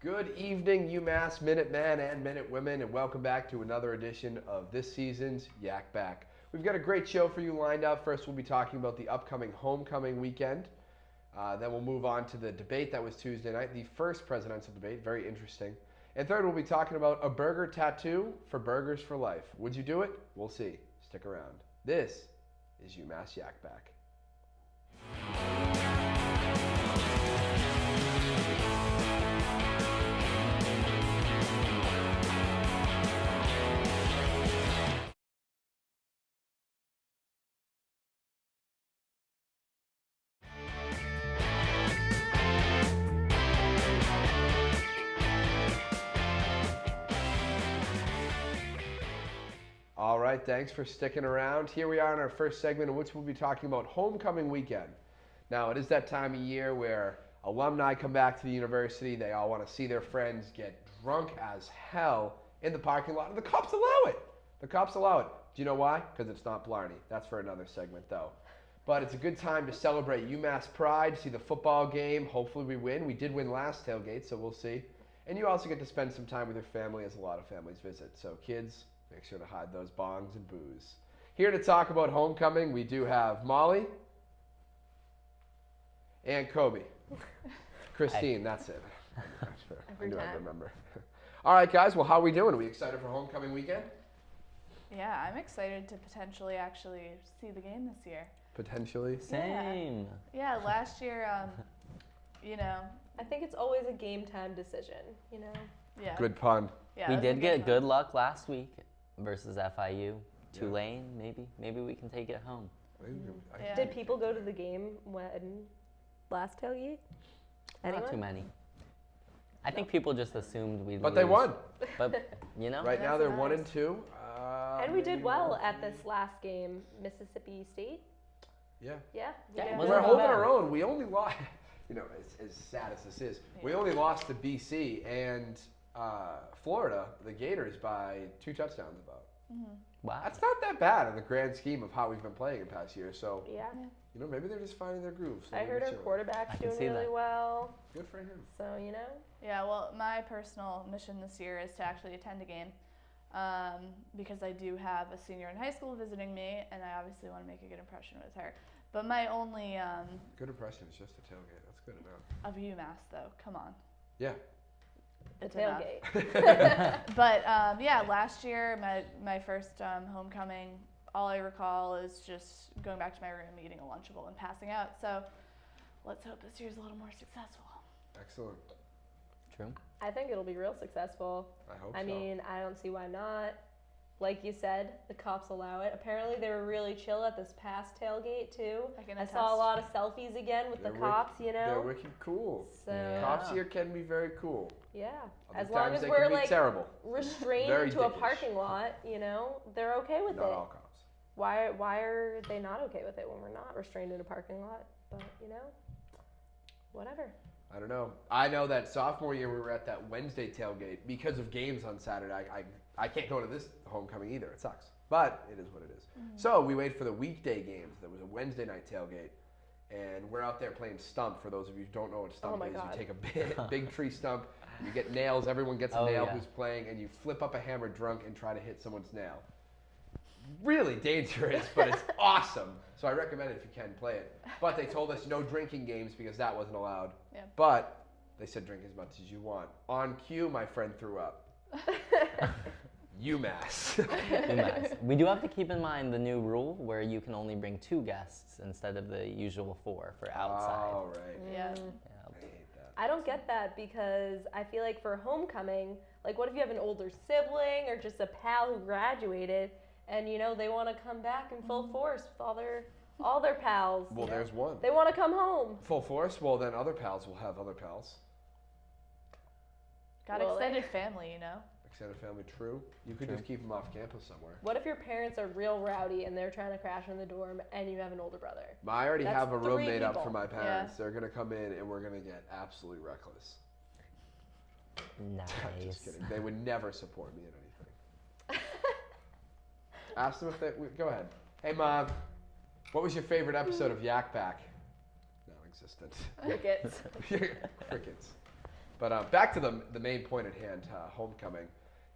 Good evening, UMass Minutemen and Minutewomen, and welcome back to another edition of this season's Yak Back. We've got a great show for you lined up. First, we'll be talking about the upcoming homecoming weekend. Then we'll move on to the debate that was Tuesday night, the first presidential debate, very interesting. And third, we'll be talking about a burger tattoo for Burgers for Life. Would you do it? We'll see. Stick around. This is UMass Yak Back. All right, thanks for sticking around. Here we are in our first segment in which we'll be talking about homecoming weekend. Now, it is that time of year where alumni come back to the university. They all want to see their friends get drunk as hell in the parking lot, and the cops allow it. The cops allow it. Do you know why? Because it's not Blarney. That's for another segment, though. But it's a good time to celebrate UMass pride, see the football game. Hopefully we win. We did win last tailgate, so we'll see. And you also get to spend some time with your family, as a lot of families visit. So kids, make sure to hide those bongs and booze. Here to talk about homecoming, we do have Molly and Kobe. Christine, that's it. I knew I'd remember. All right, guys. Well, how are we doing? Are we excited for homecoming weekend? Yeah, I'm excited to potentially actually see the game this year. Potentially. Same. Yeah, last year, I think it's always a game time decision, Yeah. Good pun. Yeah, We it was a did get one. good luck last week versus FIU. Tulane, maybe we can take it home. Yeah. Did people go to the game when last tailgate? Anyone? Not too many. I think people just assumed we'd But lose. they won. But, Right now they're 1-2. And we did maybe well one. at this last game, Mississippi State. Yeah. Yeah. Yeah, did it We're wasn't well. holding bad. our own. We only lost, as sad as this is, we only lost to BC and Florida, the Gators, by 2 touchdowns about. Wow. That's not that bad in the grand scheme of how we've been playing in past years. So, Yeah. maybe they're just finding their groove. I heard our quarterback's I can doing see really that. well. Good for him. So, Yeah, well, my personal mission this year is to actually attend a game because I do have a senior in high school visiting me, and I obviously want to make a good impression with her. But my only Good impression is just a tailgate. That's good enough. of UMass, though, come on. Yeah. the It's enough. tailgate. But yeah, last year, my first homecoming, all I recall is just going back to my room, eating a Lunchable, and passing out. So let's hope this year's a little more successful. Excellent. True. I think it'll be real successful. I hope I so. mean, I don't see why not. Like you said, the cops allow it. Apparently, they were really chill at this past tailgate, too. I can I attest. saw a lot of selfies again with They're the cops, They're wicked cool. So, Yeah. Cops here can be very cool. yeah. Other As long times as they we're, can be like, terrible. restrained Very to a dickish. parking lot, they're okay with Not it. all cops. Why are they not okay with it when we're not restrained in a parking lot? But, whatever. I don't know. I know that sophomore year we were at that Wednesday tailgate because of games on Saturday. I can't go to this homecoming either. It sucks. But it is what it is. So we wait for the weekday games. There was a Wednesday night tailgate. And we're out there playing stump. For those of you who don't know what stump Oh my is, God. you take a big tree stump, you get nails, everyone gets a Oh, nail yeah. who's playing, and you flip up a hammer drunk and try to hit someone's nail. Really dangerous, but it's awesome. So I recommend it if you can play it. But they told us no drinking games because that wasn't allowed. Yeah. But they said drink as much as you want. On cue, my friend threw up. UMass. UMass. We do have to keep in mind the new rule where you can only bring 2 guests instead of the usual 4 for outside. All right. Yeah. Yeah. I hate that. I don't get that because I feel like for homecoming, like what if you have an older sibling or just a pal who graduated and they want to come back in full force with all their pals. Well, there's one. They want to come home. Full force? Well, then other pals will have other pals. Got Well, extended family, Extended family, true. You could just keep them off campus somewhere. What if your parents are real rowdy and they're trying to crash in the dorm and you have an older brother? I already That's have a 3 roommate up people. for my parents. They're going to come in and we're going to get absolutely reckless. Nice. Just kidding. They would never support me in anything. Ask them if they... Go ahead. Hey, Mom. What was your favorite episode of Yak Back? Non-existent. Crickets. Crickets. But back to the main point at hand, homecoming.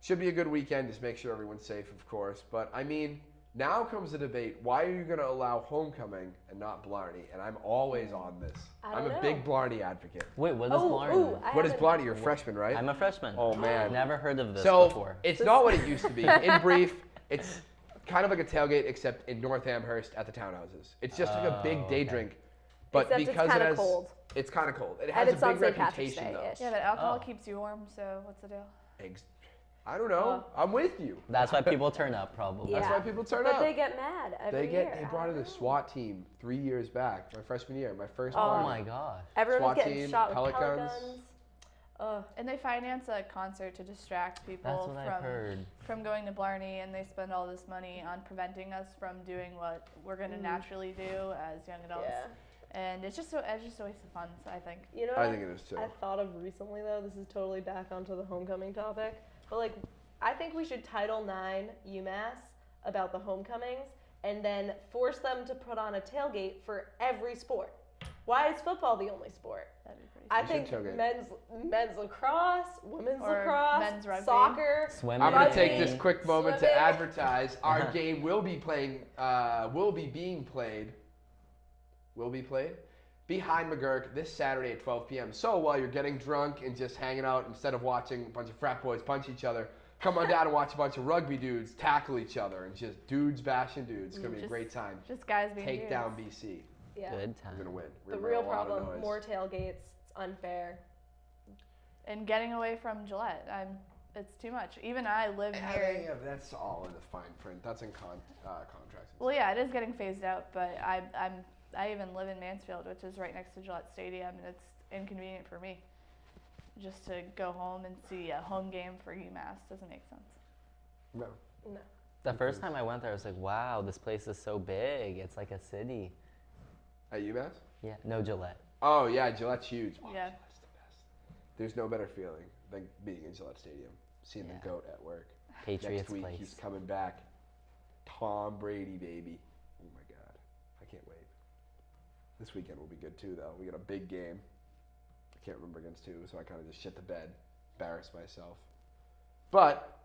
Should be a good weekend. Just make sure everyone's safe, of course. But I mean, now comes the debate. Why are you going to allow homecoming and not Blarney? And I'm always on this. I'm a big Blarney advocate. Wait, what is Blarney? What is Blarney? You're a freshman, right? I'm a freshman. Oh, man. Never heard of this So before. it's not what it used to be. In brief, it's kind of like a tailgate, except in North Amherst at the townhouses. It's just like a big day drink. But Except because it's it kinda has, cold. it's kind of cold. It And has it's a on big St. Patrick's reputation, though. Day-ish. Yeah, but alcohol Oh. keeps you warm, so what's the deal? I don't know. I'm with you. That's why people turn up, probably. That's why people turn But up. they get mad every year. They brought in a SWAT team 3 years back, my freshman year, my first Oh Blarney. my gosh. Everyone was SWAT getting team, shot with pellet pellet guns. guns. Ugh. And they finance a concert to distract That's people what I've heard. from going to Blarney, and they spend all this money on preventing us from doing what we're going to naturally do as young adults. Yeah. And it's just a waste of funds, I think. You know I what think it is too. I thought of recently though, this is totally back onto the homecoming topic, but like I think we should Title IX UMass about the homecomings and then force them to put on a tailgate for every sport. Why is football the only sport? That'd be pretty I You think should tailgate. men's lacrosse, women's Or lacrosse, men's rugby. soccer. Swimming. I'm going to Rugby, take this quick moment to swimming. advertise our game will be played behind McGurk this Saturday at 12 p.m. So while you're getting drunk and just hanging out, instead of watching a bunch of frat boys punch each other, come on down and watch a bunch of rugby dudes tackle each other and just dudes bashing dudes. It's going to be a Just- great time. Just guys being Take dudes. down BC. Yeah. Good We're going to time. win. We're The gonna make real a lot of problem, noise. more tailgates, it's unfair. And getting away from Gillette. It's too much. Even I live near. Yeah, that's all in the fine print. That's in contracts. Well, yeah, it is getting phased out, but I even live in Mansfield, which is right next to Gillette Stadium, and it's inconvenient for me. Just to go home and see a home game for UMass doesn't make sense. No. No. The first time I went there, I was like, wow, this place is so big. It's like a city. At UMass? Yeah, no Gillette. Oh, yeah, Gillette's huge. Oh, Yeah. Gillette's the best. There's no better feeling than being in Gillette Stadium, seeing Yeah. the GOAT at work. Patriots Next week, place. he's coming back. Tom Brady, baby. Oh, my God. I can't wait. This weekend will be good, too, though. We got a big game. I can't remember against who, so I kind of just shit the bed, embarrassed myself. But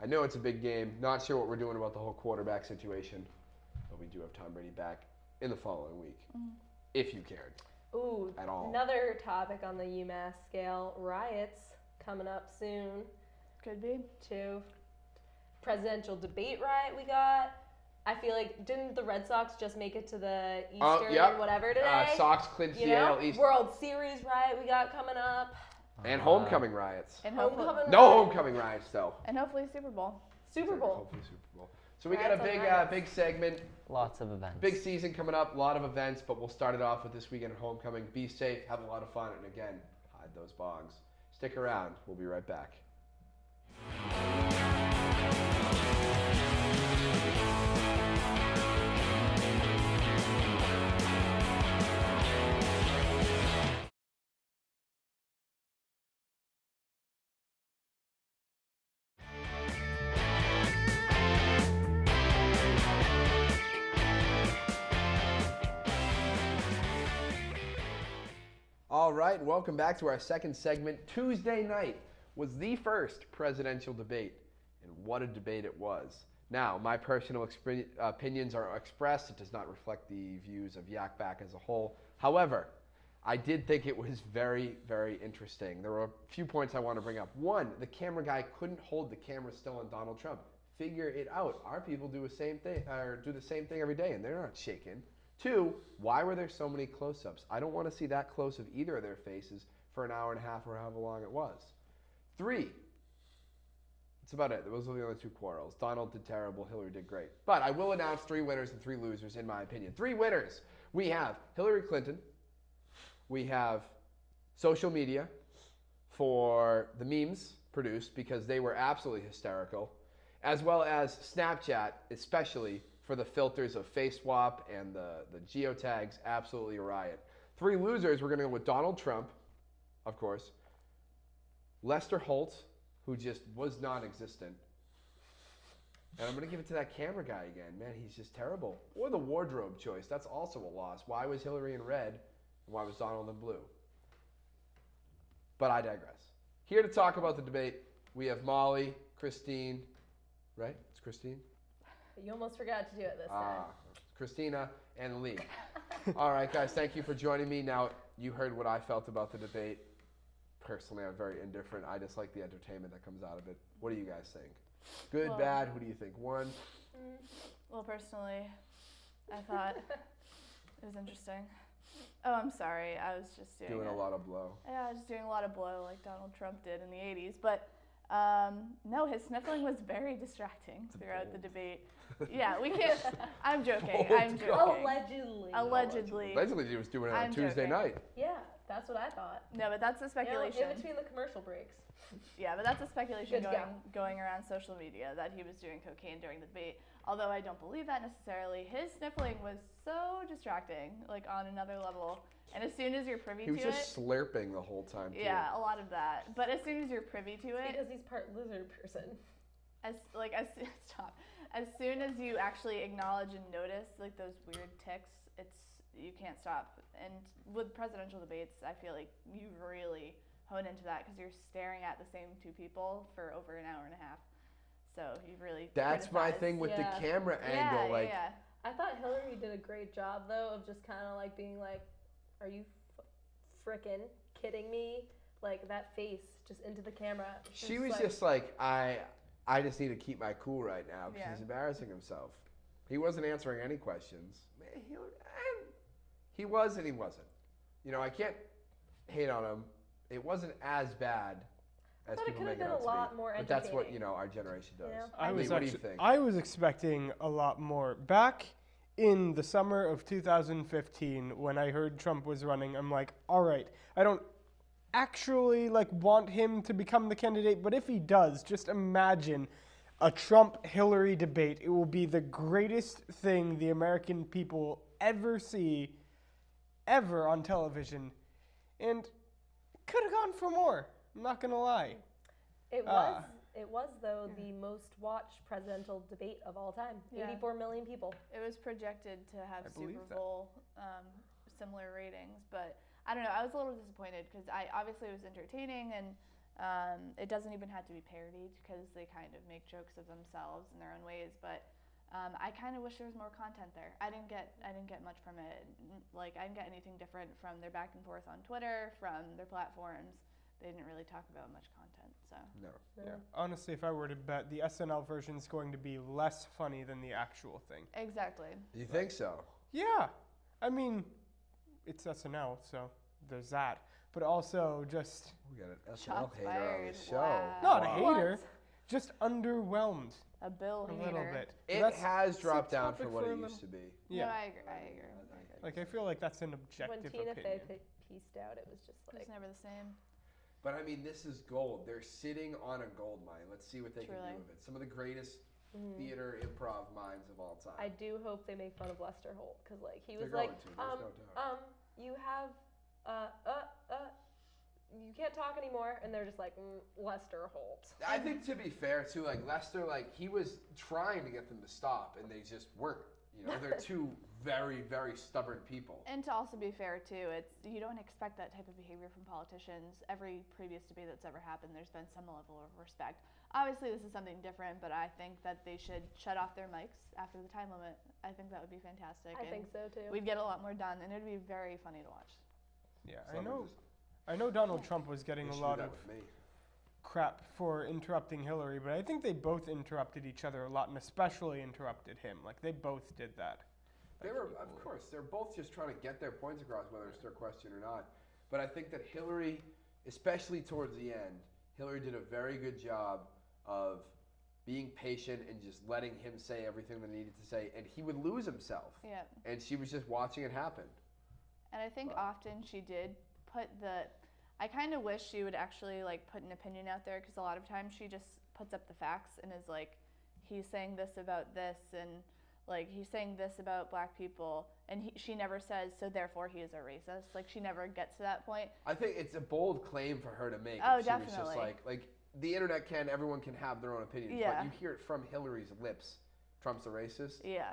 I know it's a big game. Not sure what we're doing about the whole quarterback situation, but we do have Tom Brady back in the following week, if you cared. Ooh, At all. another topic on the UMass scale, riots coming up soon Could be. too. Presidential debate riot we got. I feel like, didn't the Red Sox just make it to the Eastern yep. whatever today? Sox clinched you the know, AL East. World Series riot we got coming up. And homecoming riots. And hopefully, Homecoming No riot. homecoming riots, though. and hopefully Super Bowl. Super Bowl. Hopefully Super Bowl. So we got a Riots on big, riots. big segment, Lots of events. big season coming up, a lot of events, but we'll start it off with this weekend at homecoming. Be safe, have a lot of fun, and again, hide those bongs. Stick around. We'll be right back. All right, welcome back to our second segment. Tuesday night was the first presidential debate, and what a debate it was. Now, my personal opinions are expressed. It does not reflect the views of Yak Back as a whole. However, I did think it was very, very interesting. There were a few points I want to bring up. One, the camera guy couldn't hold the camera still on Donald Trump. Figure it out. Our people do the same thing, or do the same thing every day, and they're not shaken. Two, why were there so many close-ups? I don't want to see that close of either of their faces for an hour and a half or however long it was. Three, that's about it. Those were the only two quarrels. Donald did terrible, Hillary did great. But I will announce 3 winners and 3 losers in my opinion. 3 winners. We have Hillary Clinton. We have social media for the memes produced because they were absolutely hysterical, as well as Snapchat, especially for the filters of face swap and the geotags, absolutely a riot. 3 losers, we're going to go with Donald Trump, of course, Lester Holt, who just was non-existent, and I'm going to give it to that camera guy again. Man, he's just terrible. Or the wardrobe choice, that's also a loss. Why was Hillary in red, and why was Donald in blue? But I digress. Here to talk about the debate, we have Molly, Christine, right? It's Christine? You almost forgot to do it this time. Christina, and Lee. All right, guys, thank you for joining me. Now, you heard what I felt about the debate. Personally, I'm very indifferent. I just like the entertainment that comes out of it. What do you guys think? Good, Well, bad? Who do you think won? Well, personally, I thought it was interesting. Oh, I'm sorry. I was just doing A lot of blow. Yeah, I was doing a lot of blow like Donald Trump did in the 80s. But no, his sniffling was very distracting throughout the debate. Yeah, we can't. I'm joking. I'm joking. Allegedly. Allegedly, he was doing it on I'm Tuesday joking. night. Yeah, that's what I thought. No, but that's a speculation. In between the commercial breaks. Yeah, but that's a speculation Good go. going around social media that he was doing cocaine during the debate. Although I don't believe that necessarily. His sniffling was so distracting, like on another level. And as soon as you're privy He was to just it, slurping the whole time, too. yeah, a lot of that. But as soon as you're privy to it, Because he's part lizard person. stop. As soon as you actually acknowledge and notice like those weird tics, you can't stop. And with presidential debates, I feel like you really hone into that because you're staring at the same two people for over an hour and a half. So you really That's my criticize. thing with the Yeah. camera angle. Yeah. I thought Hillary did a great job, though, of just kind of like being like, are you frickin' kidding me? Like that face just into the camera. She was just like, I just need to keep my cool right now because Yeah. he's embarrassing himself. He wasn't answering any questions. Man, he was and he wasn't. You know, I can't hate on him. It wasn't as bad as thought it people could have make it been out a lot to be. more But that's what, entertaining. you know, our generation does. Yeah. Lee, what do you think? I was expecting a lot more. Back in the summer of 2015, when I heard Trump was running, I'm like, all right, I don't actually want him to become the candidate, but if he does, just imagine a Trump-Hillary debate. It will be the greatest thing the American people ever see, ever on television, and could have gone for more. I'm not gonna lie. It was though the most watched presidential debate of all time. Yeah. 84 million people. It was projected to have I believe Super that. Bowl similar ratings, but I don't know. I was a little disappointed because obviously it was entertaining and it doesn't even have to be parodied because they kind of make jokes of themselves in their own ways. But I kind of wish there was more content there. I didn't get much from it. Like I didn't get anything different from their back and forth on Twitter, from their platforms. They didn't really talk about much content. So No. Yeah. Honestly, if I were to bet, the SNL version is going to be less funny than the actual thing. exactly. You think so? Yeah, I mean, it's SNL, so there's that. But also just We got an SNL Shots hater on fired. the show. Wow. not a Wow. hater, just underwhelmed A Bill a hater. little bit. It That's has dropped a down topic from what for it a used to be. Yeah, No, I agree. like I feel like that's an When objective Tina Fey opinion. pieced out, it was just It's like, never the same. But I mean, this is gold. They're sitting on a gold mine. Let's see what they can Truly. do with it. Some of the greatest theater improv minds of all time. I do hope they make fun of Lester Holt because like he was They're like, going to, there's no doubt. you have, you can't talk anymore, and they're just like Lester Holt. I think to be fair too, like Lester, like he was trying to get them to stop, and they just weren't. You know, they're two very, very stubborn people. And to also be fair too, you don't expect that type of behavior from politicians. Every previous debate that's ever happened, there's been some level of respect. Obviously, this is something different, but I think that they should shut off their mics after the time limit. I think that would be fantastic. I and think so too. We'd get a lot more done, and it'd be very funny to watch. Yeah, Someone I know Donald Trump was getting just- a they should lot do of that with me. crap for interrupting Hillary, but I think they both interrupted each other a lot, and especially interrupted him. Like they both did that. They were, of course, they're both just trying to get their points across, whether it's their question or not. But I think that Hillary, especially towards the end, Hillary did a very good job of being patient and just letting him say everything that he needed to say, and he would lose himself. Yeah. And she was just watching it happen. And I think Wow. often she did put I kind of wish she would actually like put an opinion out there because a lot of times she just puts up the facts and is like, he's saying this about this and like he's saying this about black people and she never says so therefore he is a racist. Like she never gets to that point. I think it's a bold claim for her to make. Oh, if she was just definitely. like the internet everyone can have their own opinions, Yeah. but you hear it from Hillary's lips. Trump's a racist. Yeah.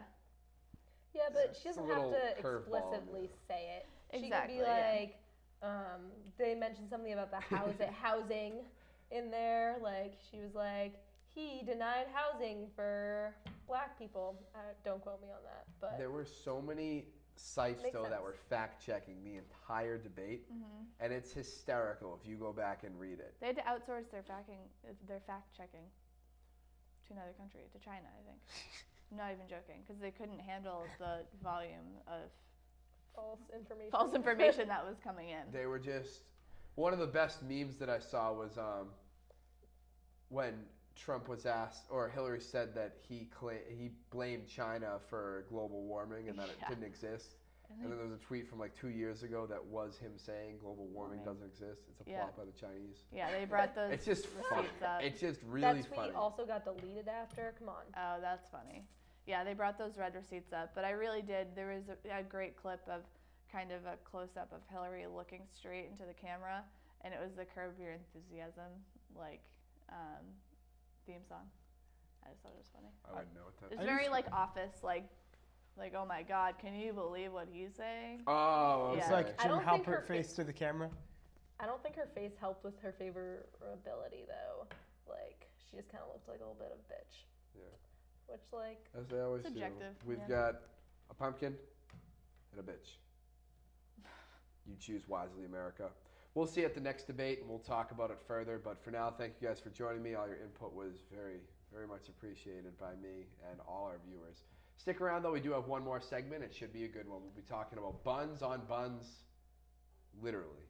Yeah, but It's she a doesn't have little to curveball. explicitly say it. She Exactly, could be yeah. like, They mentioned something about the housing in there. Like, she was like, he denied housing for black people. Don't quote me on that, but There were so many sites Makes though that sense. were fact checking the entire debate, and it's hysterical if you go back and read it. They had to outsource their fact checking to another country, to China, I think. I'm not even joking, because they couldn't handle the volume of false information that was coming in. They were just one of the best memes that I saw was when Trump was asked, or Hillary said that he blamed China for global warming and that it Yeah. didn't exist. And then there was a tweet from like 2 years ago that was him saying global warming doesn't exist. It's a Yeah. plot by the Chinese. Yeah, they brought those It's just funny. receipts up. It's just really That tweet funny. also got deleted after. Come on. Oh, that's funny. Yeah, they brought those red receipts up, but I really did. There was a great clip of kind of a close-up of Hillary looking straight into the camera, and it was the Curb Your Enthusiasm, like, theme song. I just thought it was funny. I wouldn't know what that. It's very like Office, like oh my God, can you believe what he's saying? Oh, It's Yeah. like I Jim don't think her Halpert face to the camera. I don't think her face helped with her favorability though. Like, she just kind of looked like a little bit of a bitch. Yeah. Which, like, As they always Subjective, do. We've yeah. got a pumpkin and a bitch. You choose wisely, America. We'll see at the next debate, and we'll talk about it further. But for now, thank you guys for joining me. All your input was very, very much appreciated by me and all our viewers. Stick around, though. We do have one more segment. It should be a good one. We'll be talking about buns on buns, literally.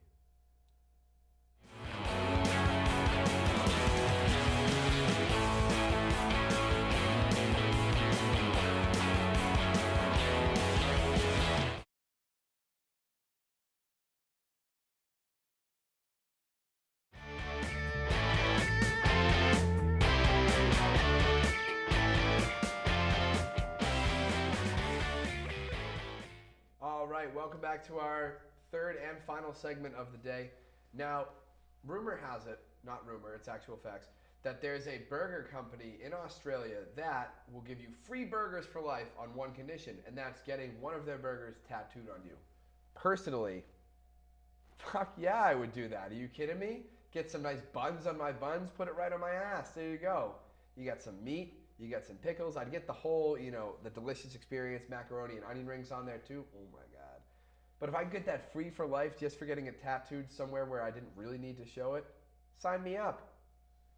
All right, welcome back to our third and final segment of the day. Now, rumor has it, not rumor, it's actual facts, that there's a burger company in Australia that will give you free burgers for life on one condition, and that's getting one of their burgers tattooed on you. Personally, fuck yeah, I would do that. Are you kidding me? Get some nice buns on my buns, put it right on my ass. There you go. You got some meat, you got some pickles. I'd get the whole, the delicious experience, macaroni and onion rings on there too. Oh my God. But if I could get that free for life just for getting it tattooed somewhere where I didn't really need to show it, sign me up.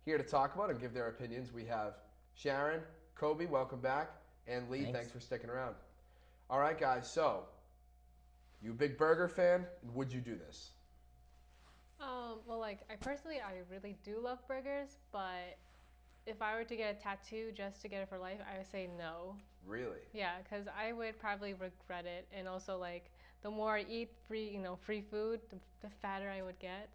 Here to talk about and give their opinions, we have Sharon, Kobe, welcome back, and Lee, thanks for sticking around. All right, guys, so you a big burger fan, and would you do this? Well, like, I really do love burgers, but if I were to get a tattoo just to get it for life, I would say no. Really? Yeah, because I would probably regret it, and also, like, the more I eat free food, the fatter I would get.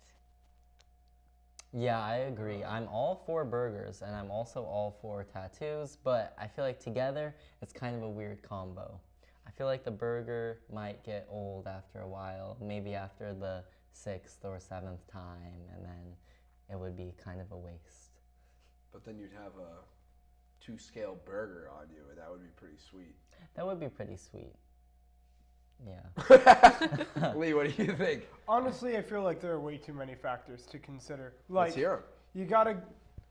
Yeah, I agree. I'm all for burgers, and I'm also all for tattoos, but I feel like together, it's kind of a weird combo. I feel like the burger might get old after a while, maybe after the 6th or 7th time, and then it would be kind of a waste. But then you'd have a 2-scale burger on you, and that would be pretty sweet. That would be pretty sweet. Yeah. Lee, what do you think? Honestly, I feel like there are way too many factors to consider. Let's hear 'em. You gotta.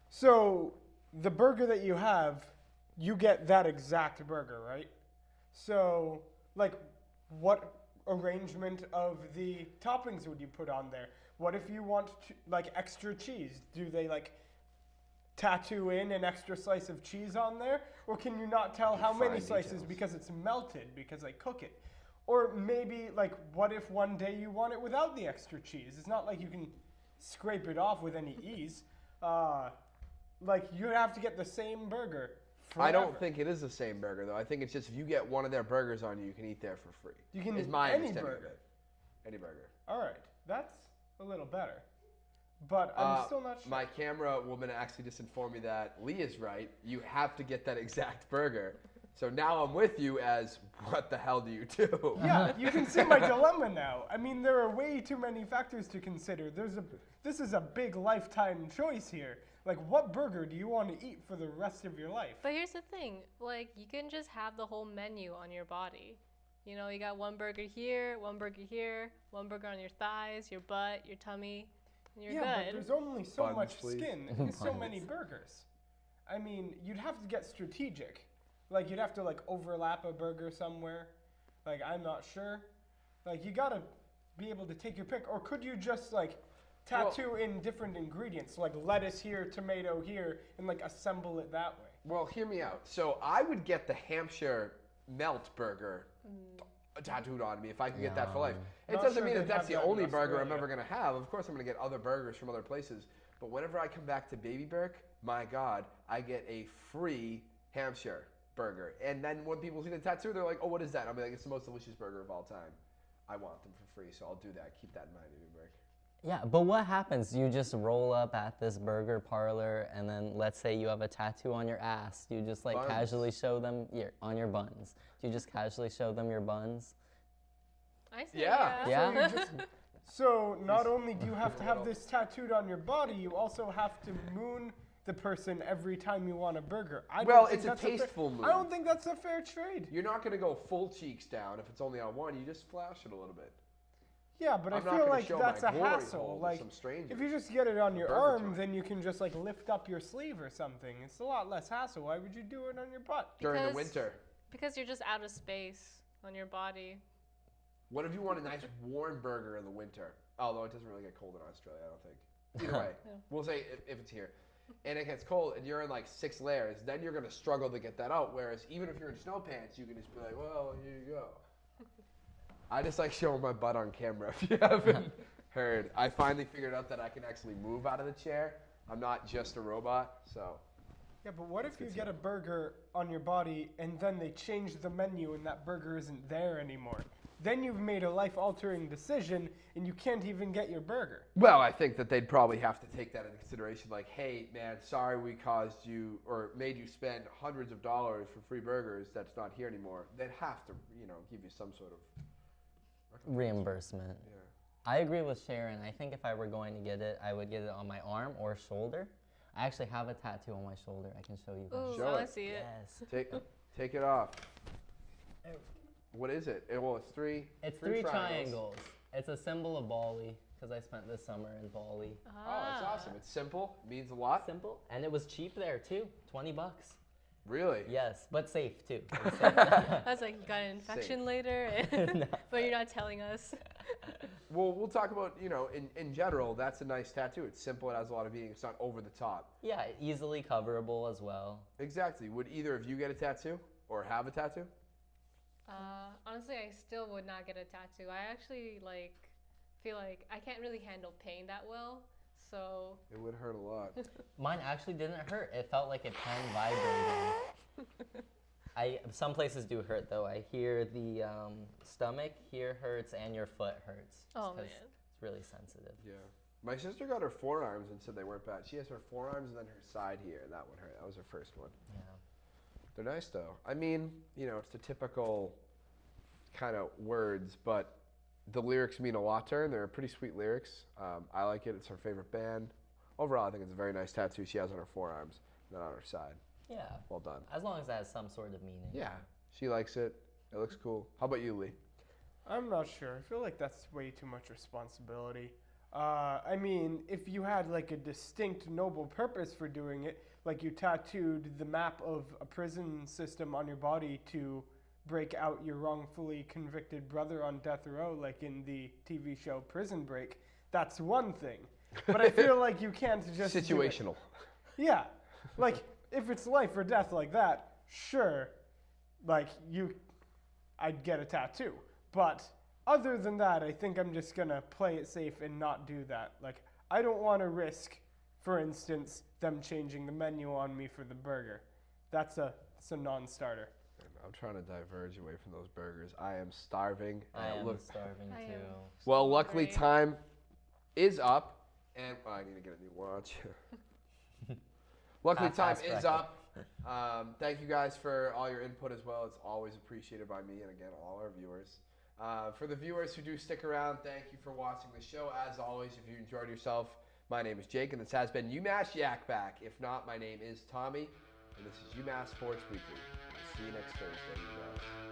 So the burger that you have, you get that exact burger, right? So, like, what arrangement of the toppings would you put on there? What if you want like extra cheese? Do they like tattoo in an extra slice of cheese on there, or can you not tell how many Fine slices details. because it's melted because they cook it? Or maybe, like, what if one day you want it without the extra cheese? It's not like you can scrape it off with any ease. Like, you have to get the same burger forever. I don't think it is the same burger, though. I think it's just if you get one of their burgers on you, you can eat there for free. You can is eat my any understanding of burger. it. Any burger. All right, that's a little better. But I'm still not sure. My camera woman actually just informed me that Lee is right. You have to get that exact burger. So now I'm with you as, what the hell do you do? Yeah, you can see my dilemma now. I mean, there are way too many factors to consider. This is a big lifetime choice here. Like, what burger do you want to eat for the rest of your life? But here's the thing, like, you can just have the whole menu on your body. You know, you got one burger here, one burger on your thighs, your butt, your tummy, and you're yeah, but good. there's only so Buns, much please. skin and so many burgers. I mean, you'd have to get strategic. Like, you'd have to, like, overlap a burger somewhere. Like, I'm not sure. Like, you gotta be able to take your pick. Or could you just, like, tattoo in different ingredients? Like, lettuce here, tomato here, and, like, assemble it that way. Well, hear me out. So I would get the Hampshire melt burger tattooed on me if I could get that for life. It Not doesn't sure mean that they'd that's have the that in only burger I'm Australia. ever going to have. Of course, I'm going to get other burgers from other places. But whenever I come back to Baby Burke, my God, I get a free Hampshire burger. And then when people see the tattoo, they're like, oh, what is that? I'll be like, it's the most delicious burger of all time. I want them for free, so I'll do that. Keep that in mind, Baby Burke. Yeah, but what happens? You just roll up at this burger parlor, and then let's say you have a tattoo on your ass. You just like Buns. casually show them on your buns. Do you just casually show them your buns? I say Yeah. Yeah. So, you just, so not only do you have to have this tattooed on your body, you also have to moon the person every time you want a burger. I don't Well, think it's a that's fair- tasteful moon. I don't think that's a fair trade. You're not going to go full cheeks down if it's only on one. You just flash it a little bit. Yeah, but I'm I not feel gonna like show that's my a glory hassle. hole to Like, some stranger. if you just get it on your burger arm, joint. then you can just like lift up your sleeve or something. It's a lot less hassle. Why would you do it on your butt? During the Because- winter. Because you're just out of space on your body. What if you want a nice warm burger in the winter? Although it doesn't really get cold in Australia, I don't think. Either way, we'll say if it's here. And it gets cold and you're in like 6 layers, then you're going to struggle to get that out. Whereas even if you're in snow pants, you can just be like, well, here you go. I just like showing my butt on camera if you haven't heard. I finally figured out that I can actually move out of the chair. I'm not just a robot, so. Yeah, but what if you get a burger on your body and then they change the menu and that burger isn't there anymore? Then you've made a life-altering decision and you can't even get your burger. Well, I think that they'd probably have to take that into consideration. Like, hey, man, sorry we caused you or made you spend hundreds of dollars for free burgers. That's not here anymore. They'd have to, give you some sort of Reimbursement. Yeah. I agree with Sharon. I think if I were going to get it, I would get it on my arm or shoulder. I actually have a tattoo on my shoulder. I can show you guys. Ooh, Show I want it. to see it. Yes. Take it off. What is it? Well, it's three. It's three triangles. It's a symbol of Bali because I spent this summer in Bali. Oh, that's awesome. It's simple. Means a lot. Simple, and it was cheap there too. $20. Really? Yes, but safe too. It's safe. I was like, you got an infection Safe. later, No. but you're not telling us. Well, we'll talk about, in general, that's a nice tattoo. It's simple. It has a lot of meaning. It's not over the top. Yeah, easily coverable as well. Exactly. Would either of you get a tattoo or have a tattoo? Honestly, I still would not get a tattoo. I actually feel like I can't really handle pain that well, so It would hurt a lot. Mine actually didn't hurt. It felt like a pen vibrating. Some places do hurt though. I hear the stomach here hurts and your foot hurts. Oh, 'cause man. It's really sensitive. Yeah. My sister got her forearms and said they weren't bad. She has her forearms and then her side here, and that one hurt. That was her first one. Yeah. They're nice though. I mean, it's the typical kind of words, but the lyrics mean a lot to her. And they're pretty sweet lyrics. I like it. It's her favorite band. Overall, I think it's a very nice tattoo she has on her forearms, not on her side. Yeah. Well done. As long as it has some sort of meaning. Yeah, she likes it. It looks cool. How about you, Lee? I'm not sure. I feel like that's way too much responsibility. I mean, if you had like a distinct noble purpose for doing it, like you tattooed the map of a prison system on your body to break out your wrongfully convicted brother on death row, like in the TV show Prison Break, that's one thing. But I feel like you can't just do it. Situational. Yeah, like if it's life or death like that, sure, like I'd get a tattoo. But other than that, I think I'm just gonna play it safe and not do that. Like I don't want to risk, for instance, them changing the menu on me for the burger. That's a non-starter. I'm trying to diverge away from those burgers. I am starving. I and am look. starving I too. am. Well, luckily Great. time is up, and I need to get a new watch. Luckily time Half-ass is bracket. up. Thank you guys for all your input as well. It's always appreciated by me and again all our viewers. For the viewers who do stick around, thank you for watching the show. As always, if you enjoyed yourself, my name is Jake, and this has been UMass Yak Back. If not, my name is Tommy. and this is UMass Sports Weekly. We'll see you next Thursday, you guys.